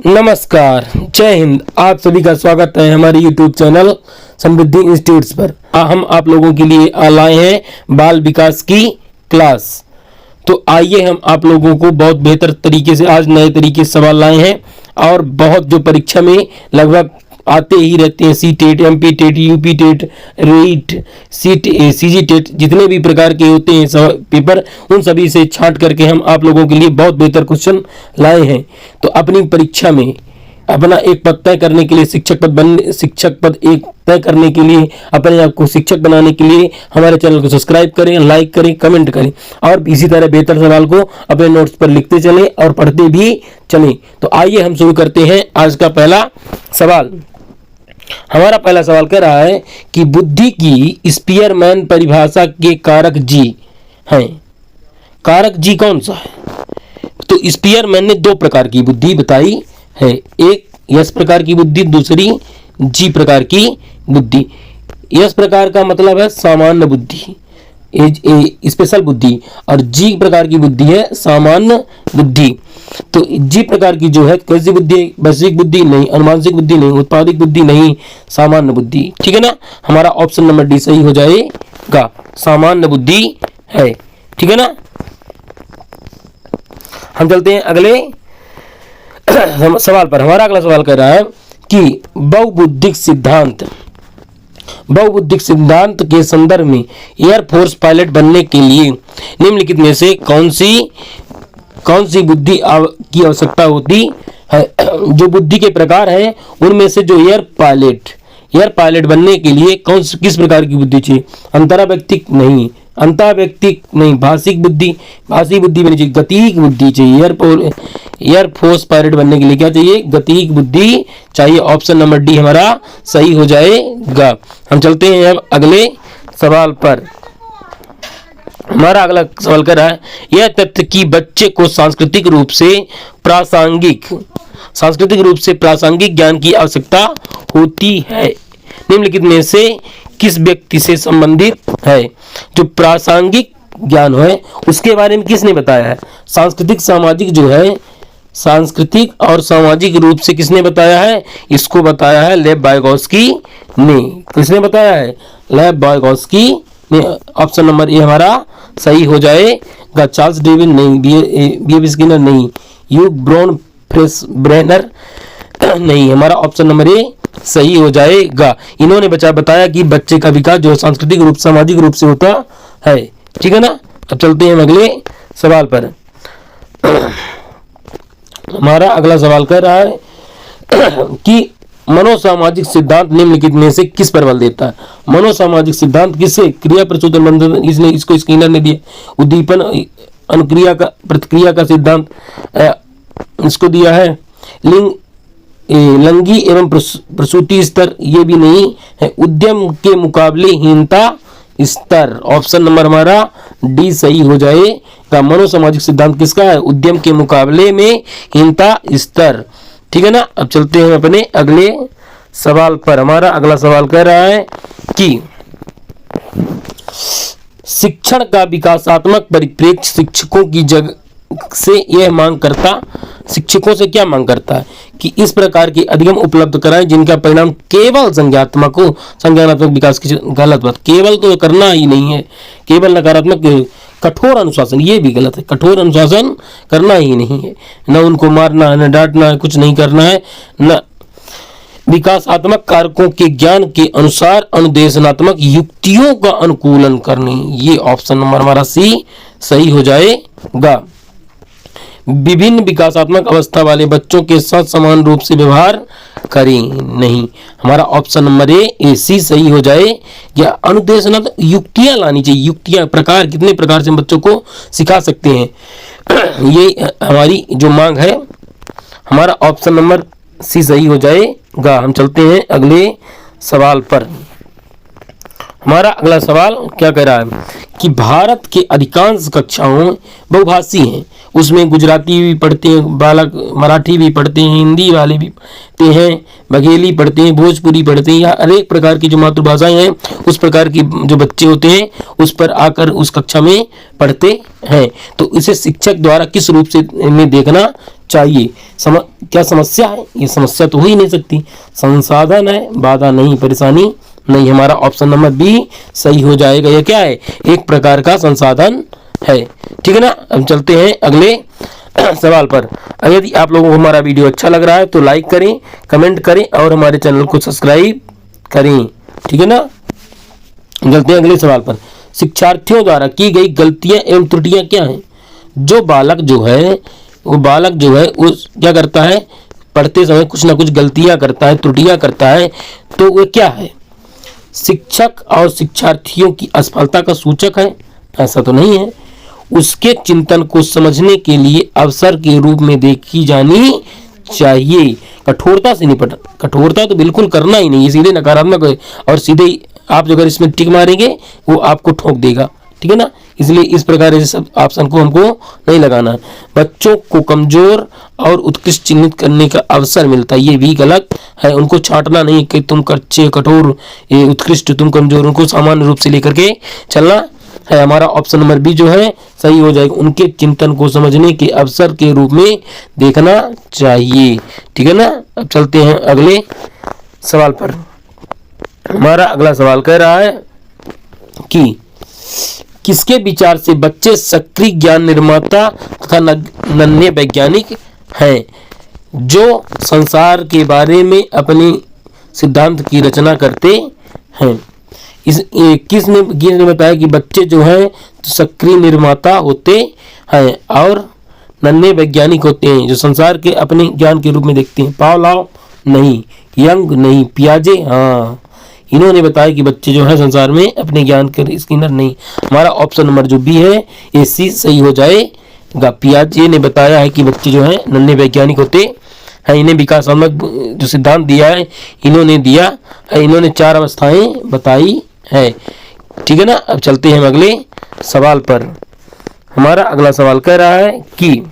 नमस्कार, जय हिंद। आप सभी का स्वागत है हमारे YouTube चैनल समृद्धि इंस्टीट्यूट्स पर। हम आप लोगों के लिए लाए हैं बाल विकास की क्लास। तो आइए हम आप लोगों को बहुत बेहतर तरीके से आज नए तरीके से सवाल लाए हैं और बहुत जो परीक्षा में लगभग आते ही रहते हैं, C TET, MP TET, UP TET, रेट, CG टेट, जितने भी प्रकार के होते हैं पेपर, उन सभी से छांट करके हम आप लोगों के लिए बहुत बेहतर क्वेश्चन लाए हैं। तो अपनी परीक्षा में अपना एक पद तय करने के लिए, शिक्षक पद एक तय करने के लिए, अपने आप को शिक्षक बनाने के लिए हमारे चैनल को सब्सक्राइब करें, लाइक करें, कमेंट करें और इसी तरह बेहतर सवाल को अपने नोट्स पर लिखते चलें और पढ़ते भी चलें। तो आइए हम शुरू करते हैं आज का पहला सवाल। हमारा पहला सवाल कह रहा है कि बुद्धि की स्पीयरमैन परिभाषा के कारक जी हैं। कारक जी कौन सा है? तो स्पीयरमैन ने दो प्रकार की बुद्धि बताई है, एक यस प्रकार की बुद्धि, दूसरी जी प्रकार की बुद्धि। यस प्रकार का मतलब है सामान्य बुद्धि, स्पेशल बुद्धि, और जी प्रकार की बुद्धि है सामान्य बुद्धि। तो जी प्रकार की जो है कैसी बुद्धि? वैश्विक बुद्धि नहीं, अनुमानसिक बुद्धि नहीं, उत्पादिक बुद्धि नहीं, सामान्य बुद्धि। ठीक है ना, हमारा ऑप्शन नंबर डी सही हो जाएगा, सामान्य बुद्धि है। ठीक है ना, हम चलते हैं अगले सवाल पर। हमारा अगला सवाल कह रहा है कि बहुबुद्धिक सिद्धांत के संदर्भ में एयरफोर्स पायलट बनने के लिए निम्नलिखित में से कौन सी बुद्धि की आवश्यकता होती है? जो बुद्धि के प्रकार हैं उनमें से जो एयर पायलट बनने के लिए किस प्रकार की बुद्धि चाहिए? अंतराव्यक्तिक नहीं, भाषिक बुद्धि भी नहीं चाहिए, गतिक बुद्धि चाहिए। एयरफोर्स पायलट बनने के लिए क्या चाहिए? गतिक बुद्धि चाहिए। ऑप्शन नंबर डी हमारा सही हो जाएगा। हम चलते हैं अब अगले सवाल पर। हमारा अगला सवाल कर रहा है यह तथ्य कि बच्चे को सांस्कृतिक रूप से प्रासंगिक ज्ञान की आवश्यकता होती है, निम्नलिखित में से किस व्यक्ति से संबंधित है? जो प्रासंगिक ज्ञान है उसके बारे में किसने बताया है? सांस्कृतिक और सामाजिक रूप से किसने बताया है? इसको बताया है लेव वाइगोत्स्की ने। किसने बताया है? लेव वाइगोत्स्की ने। ऑप्शन नंबर ए हमारा सही हो जाएगा। चार्ल्स डेविन नहीं, B.F. स्किनर नहीं, ह्यू ब्राउन फ्रेशब्रेनर नहीं, हमारा ऑप्शन नंबर ए सही हो जाएगा। इन्होंने बताया कि बच्चे का विकास जो सांस्कृतिक रूप, सामाजिक रूप से होता है। ठीक है ना, अब चलते हैं अगले सवाल पर। हमारा अगला सवाल कर रहा है कि मनोसामाजिक सिद्धांत निम्नलिखित में से किस पर बल देता है? मनोसामाजिक सिद्धांत किससे? क्रिया प्रचोदन बंधन, इसको स्किनर ने दिया। उद्दीपन अनुक्रिया का प्रतिक्रिया का सिद्धांत इसको दिया है। लिंगी एवं प्रसूति स्तर, ये भी नहीं है। उद्यम के मुकाबले हीनता स्तर, ऑप्शन नंबर हमारा डी सही हो जाएगा। मनोसामाजिक सिद्धांत किसका है? उद्यम के मुकाबले में हीनता स्तर। ठीक है ना, अब चलते हैं अपने अगले सवाल पर। हमारा अगला सवाल कह रहा है कि शिक्षण का विकासात्मक परिप्रेक्ष्य शिक्षकों से क्या मांग करता है? कि इस प्रकार के अधिगम उपलब्ध कराएं जिनका परिणाम केवल संज्ञानात्मक विकास की। गलत बात, केवल तो करना ही नहीं है, केवल नकारात्मक। कठोर अनुशासन, ये भी गलत है, कठोर अनुशासन करना ही नहीं है। न उनको मारना है, न डांटना है, कुछ नहीं करना है। न विकासात्मक कारकों के ज्ञान के अनुसार अनुदेशनात्मक युक्तियों का अनुकूलन करनी, ये ऑप्शन नंबर हमारा सी सही हो जाएगा। विभिन्न विकासात्मक अवस्था वाले बच्चों के साथ समान रूप से व्यवहार करें, नहीं, हमारा ऑप्शन नंबर ए सी सही हो जाए। या अनुदेशनात्मक युक्तियां लानी चाहिए। युक्तियां प्रकार, कितने प्रकार से हम बच्चों को सिखा सकते हैं, ये हमारी जो मांग है। हमारा ऑप्शन नंबर सी सही हो जाएगा। हम चलते हैं अगले सवाल पर। हमारा अगला सवाल क्या कह रहा है कि भारत के अधिकांश कक्षाओं बहुभाषी हैं, उसमें गुजराती भी पढ़ते हैं बालक, मराठी भी पढ़ते हैं, हिंदी वाले भी पढ़ते हैं, बघेली पढ़ते हैं, भोजपुरी पढ़ते हैं, या अनेक प्रकार की जो मातृभाषाएं हैं उस प्रकार की जो बच्चे होते हैं उस पर आकर उस कक्षा में पढ़ते हैं। तो इसे शिक्षक द्वारा किस रूप से में देखना चाहिए। क्या समस्या है? ये समस्या तो हो ही नहीं सकती। संसाधन है, बाधा नहीं, परेशानी नहीं। हमारा ऑप्शन नंबर बी सही हो जाएगा। यह क्या है? एक प्रकार का संसाधन है। ठीक है ना। अब चलते हैं अगले सवाल पर। यदि आप लोगों को हमारा वीडियो अच्छा लग रहा है तो लाइक करें, कमेंट करें और हमारे चैनल को सब्सक्राइब करें। ठीक है ना। चलते हैं अगले सवाल पर। शिक्षार्थियों द्वारा की गई गलतियां एवं त्रुटियां क्या हैं? जो बालक जो है उस क्या करता है? पढ़ते समय कुछ ना कुछ गलतियां करता है, त्रुटियां करता है, तो वो क्या है? शिक्षक और शिक्षार्थियों की असफलता का सूचक है? ऐसा तो नहीं है। उसके चिंतन को समझने के लिए अवसर के रूप में देखी जानी चाहिए। कठोरता से निपट, कठोरता तो बिल्कुल करना ही नहीं, ये सीधे नकारात्मक है और सीधे आप अगर इसमें टिक मारेंगे वो आपको ठोक देगा। ठीक है ना। इसलिए इस प्रकार के सब ऑप्शन को हमको नहीं लगाना है। बच्चों को कमजोर और उत्कृष्ट चिन्हित करने का अवसर मिलता है, ये भी गलत है। उनको छांटना नहीं कि तुम अच्छे, कठोर, ये उत्कृष्ट, तुम कमजोर, उनको सामान्य रूप से लेकर के चलना है। हमारा ऑप्शन नंबर बी जो है सही हो जाएगा। उनके चिंतन को समझने के अवसर के रूप में देखना चाहिए। ठीक है ना। अब चलते हैं अगले सवाल पर। हमारा अगला सवाल कह रहा है कि किसके विचार से बच्चे सक्रिय ज्ञान निर्माता तथा नन्हे वैज्ञानिक हैं, जो संसार के बारे में अपने सिद्धांत की रचना करते हैं? किसने बताया कि बच्चे जो हैं सक्रिय निर्माता होते हैं और नन्हे वैज्ञानिक होते हैं, जो संसार के अपने ज्ञान के रूप में देखते हैं? पावलोव नहीं, यंग नहीं, पियाजे हाँ, इन्होंने बताया कि बच्चे जो है संसार में अपने ज्ञान के, स्किनर नहीं। हमारा ऑप्शन नंबर जो बी है ये सी सही हो जाएगा। पियाजे ने बताया है कि बच्चे जो है नन्हे वैज्ञानिक होते हैं। इन्हें विकासात्मक जो सिद्धांत दिया है इन्होंने दिया है। इन्होंने 4 अवस्थाएं बताई है। ठीक है ना। अब चलते हैं हम अगले सवाल पर। हमारा अगला सवाल कह रहा है कि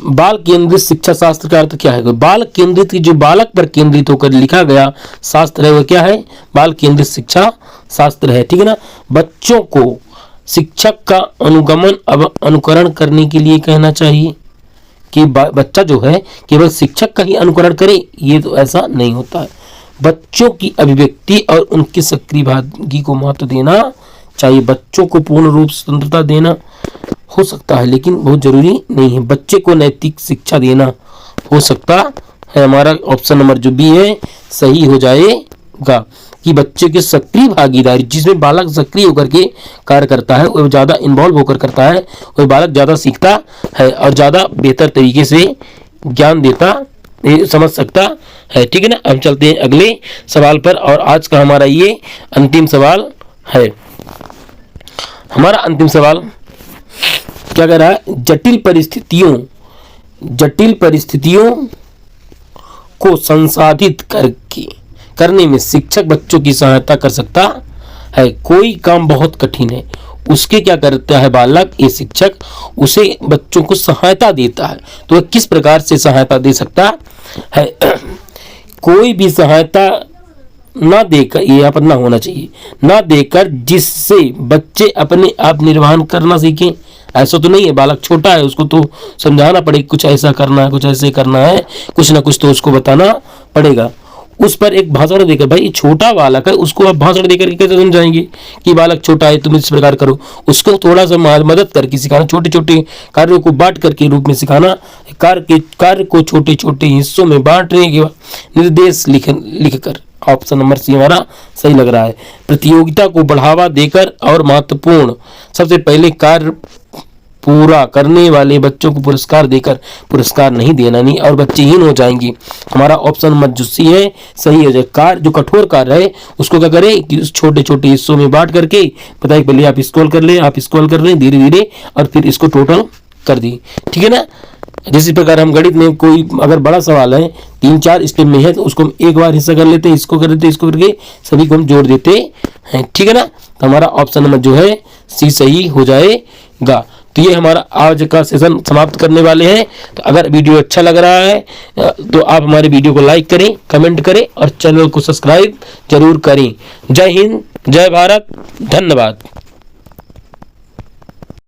बाल केंद्रित शिक्षा शास्त्र का अर्थ क्या है? बाल केंद्रित की जो बालक पर केंद्रित होकर लिखा गया शास्त्र है वो क्या है? बाल केंद्रित शिक्षा शास्त्र है। ठीक है ना। बच्चों को शिक्षक का अनुगमन अनुकरण करने के लिए कहना चाहिए कि बच्चा जो है केवल शिक्षक का ही अनुकरण करे, ये तो ऐसा नहीं होता है। बच्चों की अभिव्यक्ति और उनकी सक्रिय भागी को महत्व देना चाहिए। बच्चों को पूर्ण रूप से स्वतंत्रता देना हो सकता है लेकिन बहुत जरूरी नहीं है। बच्चे को नैतिक शिक्षा देना हो सकता है। हमारा ऑप्शन नंबर जो बी है सही हो जाएगा कि बच्चे के सक्रिय भागीदारी, जिसमें बालक सक्रिय होकर के कार्य करता है, वो ज़्यादा इन्वॉल्व होकर करता है, वो बालक ज़्यादा सीखता है और ज़्यादा बेहतर तरीके से ज्ञान देता, समझ सकता है। ठीक है ना। अब चलते हैं अगले सवाल पर और आज का हमारा ये अंतिम सवाल है। हमारा अंतिम सवाल क्या कह रहा है? जटिल परिस्थितियों को संसाधित करने में शिक्षक बच्चों की सहायता कर सकता है। कोई काम बहुत कठिन है, उसके क्या करता है बालक, ये शिक्षक उसे बच्चों को सहायता देता है। तो वह किस प्रकार से सहायता दे सकता है? कोई भी सहायता ना देकर, ये यहाँ पर ना होना चाहिए, ना देकर जिससे बच्चे अपने आप निर्वहन करना सीखें। ऐसा तो नहीं है, बालक छोटा है, उसको तो समझाना पड़ेगा, कुछ ऐसा करना है, कुछ ऐसे करना है, कुछ ना कुछ तो उसको बताना पड़ेगा। उस पर एक भाषण देकर, भाई छोटा बालक है, उसको आप भाषण देकर के कैसे समझाएंगे कि बालक छोटा है तुम इस प्रकार करो? उसको थोड़ा सा मदद करके सिखाना, छोटे छोटे कार्यों को बांट करके रूप में सिखाना, कार्य को छोटे छोटे हिस्सों में बांटने के बाद निर्देश लिखकर। ऑप्शन नंबर सी हमारा सही लग रहा है। प्रतियोगिता को बढ़ावा देकर और महत्वपूर्ण, सबसे पहले कार्य पूरा करने वाले बच्चों को पुरस्कार देकर, पुरस्कार नहीं देना नहीं और बच्चेहीन हो जाएंगे। हमारा ऑप्शन नंबर जो सी है सही हो जाए। कार्य जो कठोर कार्य है उसको क्या करें कि उस छोटे छोटे हिस्सों में बांट करके बताइए, पहले आप स्क्रॉल कर ले, आप स्क्रॉल कर रहे धीरे धीरे और फिर इसको टोटल कर दी। ठीक है ना। जिस प्रकार हम गणित में कोई अगर बड़ा सवाल है 3-4 स्टेप में है तो उसको हम एक बार हिस्सा कर लेते हैं, इसको कर लेते हैं, इसको करके सभी को हम जोड़ देते हैं। ठीक है ना। तो हमारा ऑप्शन नंबर जो है सी सही हो जाएगा। तो ये हमारा आज का सेशन समाप्त करने वाले हैं। तो अगर वीडियो अच्छा लग रहा है तो आप हमारे वीडियो को लाइक करें, कमेंट करें और चैनल को सब्सक्राइब जरूर करें। जय हिंद, जय भारत, धन्यवाद।